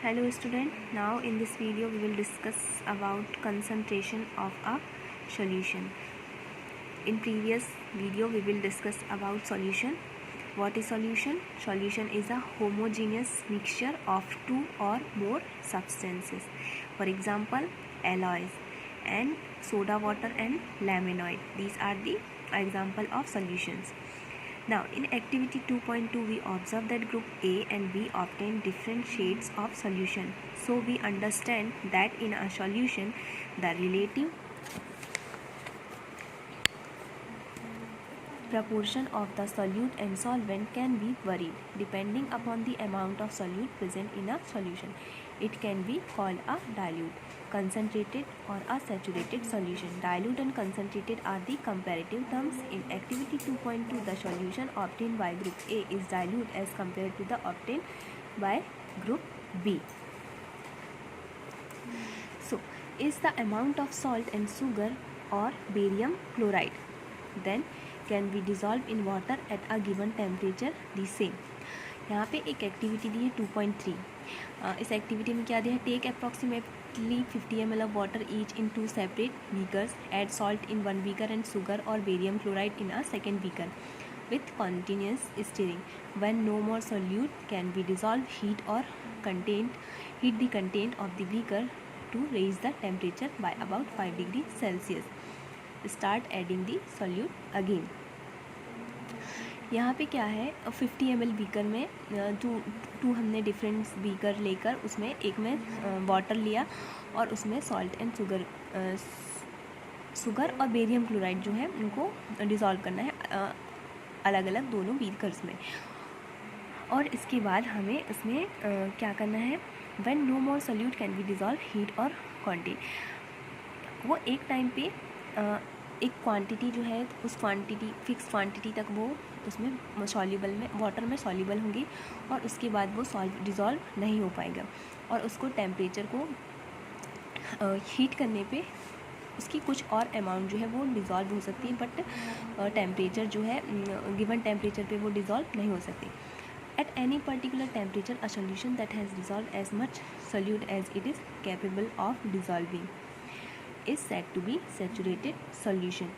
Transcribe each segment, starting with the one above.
Hello student, now in this video we will discuss about concentration of a solution. In previous video we will discuss about solution. What is solution? Solution is a homogeneous mixture of two or more substances. For example, alloys and soda water and laminoid. These are the example of solutions. Now in activity 2.2 we observe that group A and B obtain different shades of solution. So we understand that in a solution the relative proportion of the solute and solvent can be varied depending upon the amount of solute present in a solution. It can be called a dilute, concentrated or a saturated solution. Dilute and concentrated are the comparative terms. In activity 2.2 the solution obtained by group A is dilute as compared to the obtained by group B. So is the amount of salt and sugar or barium chloride then can be dissolved in water at a given temperature the same. यहाँ पे एक activity दी है 2.3. इस activity में क्या दिया है? Take approximately 50 ml of water each in two separate beakers. Add salt in one beaker and sugar or barium chloride in a second beaker with continuous stirring. When no more solute can be dissolved, heat the content of the beaker to raise the temperature by about 5 degrees Celsius. Start adding the solute again. यहाँ पे क्या है, 50 ml beaker में to हमने different beaker लेकर उसमें एक में वाटर लिया और उसमें सॉल्ट एंड शुगर और बेरियम क्लोराइड जो है उनको डिज़ोल्व करना है अलग अलग दोनों बीकर्स में. और इसके बाद हमें इसमें क्या करना है, when no more solute can be dissolve heat और क्वांटिटी. वो एक टाइम पे एक क्वांटिटी जो है उस क्वांटिटी फिक्स क्वांटिटी तक वो उसमें सॉल्युबल में वाटर में सॉल्युबल होंगी और उसके बाद वो डिज़ोल्व नहीं हो पाएगा और उसको टेम्परेचर को हीट करने पे उसकी कुछ और अमाउंट जो है वो डिज़ोल्व हो सकती है, बट टेम्परेचर जो है गिवन टेम्परेचर पे वो डिज़ोल्व नहीं हो सकती. At any particular temperature, a solution that has dissolved as much solute as it is capable of dissolving is said to be saturated solution.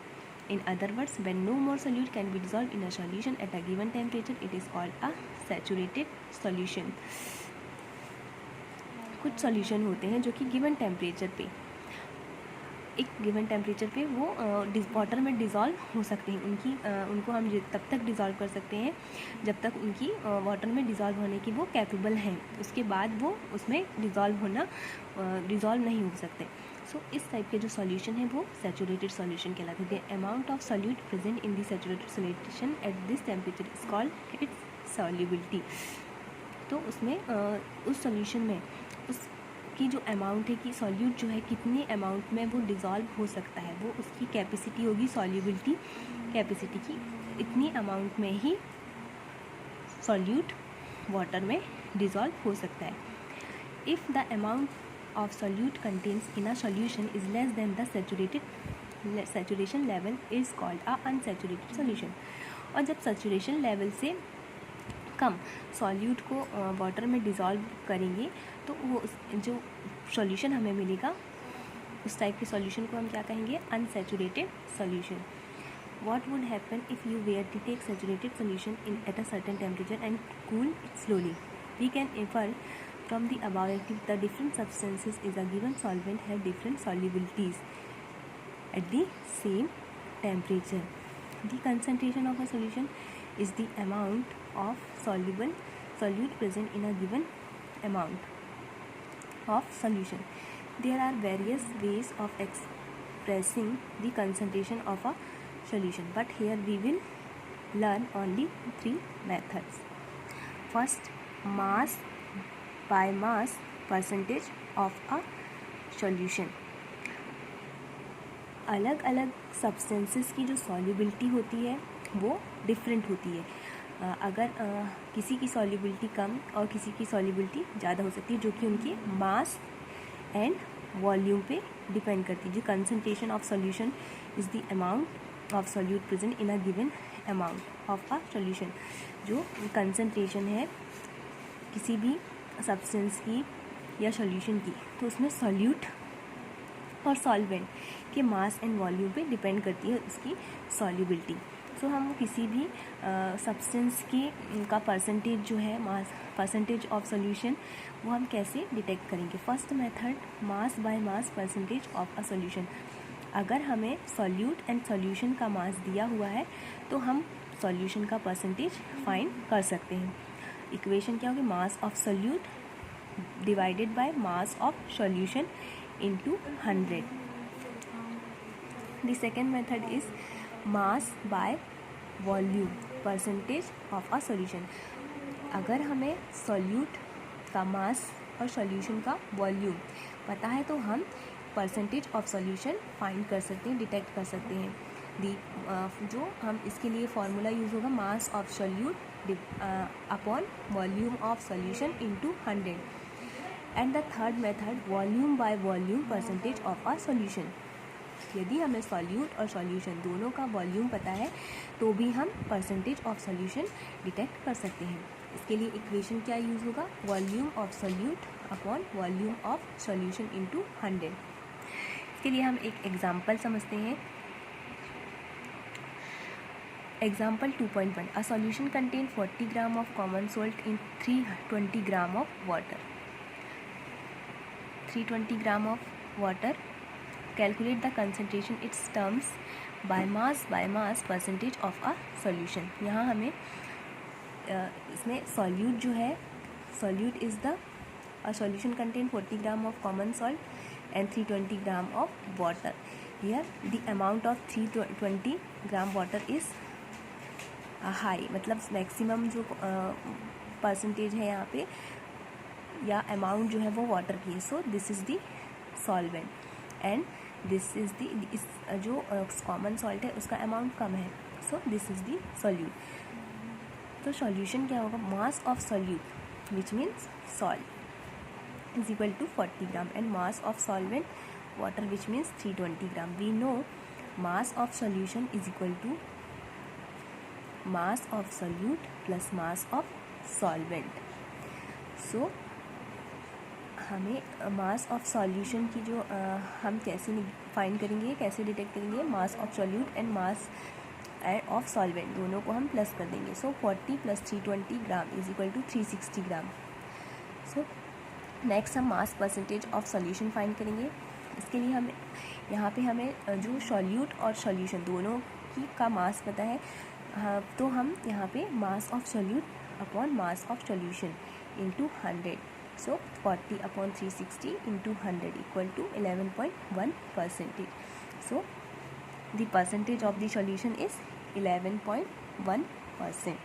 In other words, when no more solute can be dissolved in a solution at a given temperature, it is called a saturated solution. कुछ solution होते हैं जो कि given temperature पे एक given temperature पे वो water में डिज़ोल्व हो सकते हैं. उनको हम तब तक डिज़ोल्व कर सकते हैं जब तक उनकी वाटर में डिज़ोल्व होने की वो कैपेबल हैं. उसके बाद वो उसमें डिज़ोल्व नहीं हो सकते. सो इस टाइप के जो सॉल्यूशन है वो सैचुरेटेड सॉल्यूशन कहलाते हैं. The amount of solute present in the saturated solution at this temperature is called its solubility. तो उसमें उस सॉल्यूशन में उसकी जो अमाउंट है कि सॉल्यूट जो है कितने अमाउंट में वो डिज़ोल्व हो सकता है, वो उसकी कैपेसिटी होगी. सॉल्युबिलिटी कैपेसिटी की इतनी अमाउंट में ही सॉल्यूट वाटर में डिज़ोल्व हो सकता है. If the amount of solute contains in a solution is less than the saturation level is called a unsaturated solution. और जब saturation level से कम सॉल्यूट को वाटर में डिज़ोल्व करेंगे तो वो जो सॉल्यूशन हमें मिलेगा उस टाइप के सॉल्यूशन को हम क्या कहेंगे, unsaturated solution. What would happen if you were to take saturated solution at a certain temperature and cool it slowly? We can infer from the above that the different substances in a given solvent have different solubilities at the same temperature. The concentration of a solution is the amount of solute present in a given amount of solution. There are various ways of expressing the concentration of a solution, but here we will learn only 3 methods. First, mass by mass percentage of a solution. अलग अलग substances की जो solubility होती है वो different होती है. अगर किसी की सॉल्युबिलिटी कम और किसी की सॉल्युबिलिटी ज़्यादा हो सकती है जो कि उनके मास एंड वॉल्यूम पे डिपेंड करती है. जो concentration of solution is the amount of solute present in a given amount of a solution. जो कंसनट्रेशन है किसी भी सब्सटेंस की या सॉल्यूशन की, तो उसमें सॉल्यूट और सॉल्वेंट के मास एंड वॉल्यूम पे डिपेंड करती है उसकी सॉल्युबिलिटी। सो हम किसी भी सब्सटेंस की का परसेंटेज जो है, मास परसेंटेज ऑफ सॉल्यूशन, वो हम कैसे डिटेक्ट करेंगे। First method, mass by mass percentage of a solution. अगर हमें सॉल्यूट एंड सॉल्यूशन का मास दिया हुआ है तो हम सॉल्यूशन का परसेंटेज फाइंड कर सकते हैं। इक्वेशन क्या होगी, मास of solute divided by mass of solution into 100. The second method is mass by volume percentage of a solution. अगर हमें सॉल्यूट का मास और सॉल्यूशन का वॉल्यूम पता है तो हम परसेंटेज ऑफ सॉल्यूशन फाइंड कर सकते हैं, डिटेक्ट कर सकते हैं। जो हम इसके लिए फॉर्मूला यूज़ होगा, mass of solute upon volume of solution into 100। And the third method, volume by volume percentage of a solution. यदि हमें सॉल्यूट और सॉल्यूशन दोनों का वॉल्यूम पता है तो भी हम परसेंटेज ऑफ सॉल्यूशन डिटेक्ट कर सकते हैं। इसके लिए इक्वेशन क्या यूज़ होगा, volume of solute upon volume of solution into 100। इसके लिए हम एक एग्जांपल समझते हैं। Example 2.1, a solution contain 40 gram of common salt in 320 gram of water. 320 gram of water, calculate the concentration it's terms by mass percentage of a solution. यहाँ हमें इसमें solute जो है, solute is the a solution contain 40 gram of common salt and 320 gram of water. Here the amount of 320 gram water is high, मतलब maximum जो percentage है यहाँ पे या अमाउंट जो है वो वाटर की है। So this is the solvent and this is the, इस जो कॉमन सॉल्ट है उसका अमाउंट कम है, so this is the solute. तो सॉल्यूशन क्या होगा, mass of solute which means salt is equal to 40 gram and mass of solvent water which means 320 gram. We know mass of solution is equal to mass of solute plus mass of solvent. So हमें mass of solution की जो हम कैसे find करेंगे, कैसे detect करेंगे, mass of solute and mass of solvent दोनों को हम प्लस कर देंगे। So 40 plus 320 gram is equal to 360 gram. So next हम mass percentage of solution find करेंगे। इसके लिए हमें यहाँ पे हमें जो सॉल्यूट और सॉल्यूशन दोनों की का मास पता है, तो हम यहाँ पे मास of solute upon mass of solution into 100। So 40 upon 360 into 100 equal to 11.1%. So the percentage of the solution is 11.1%.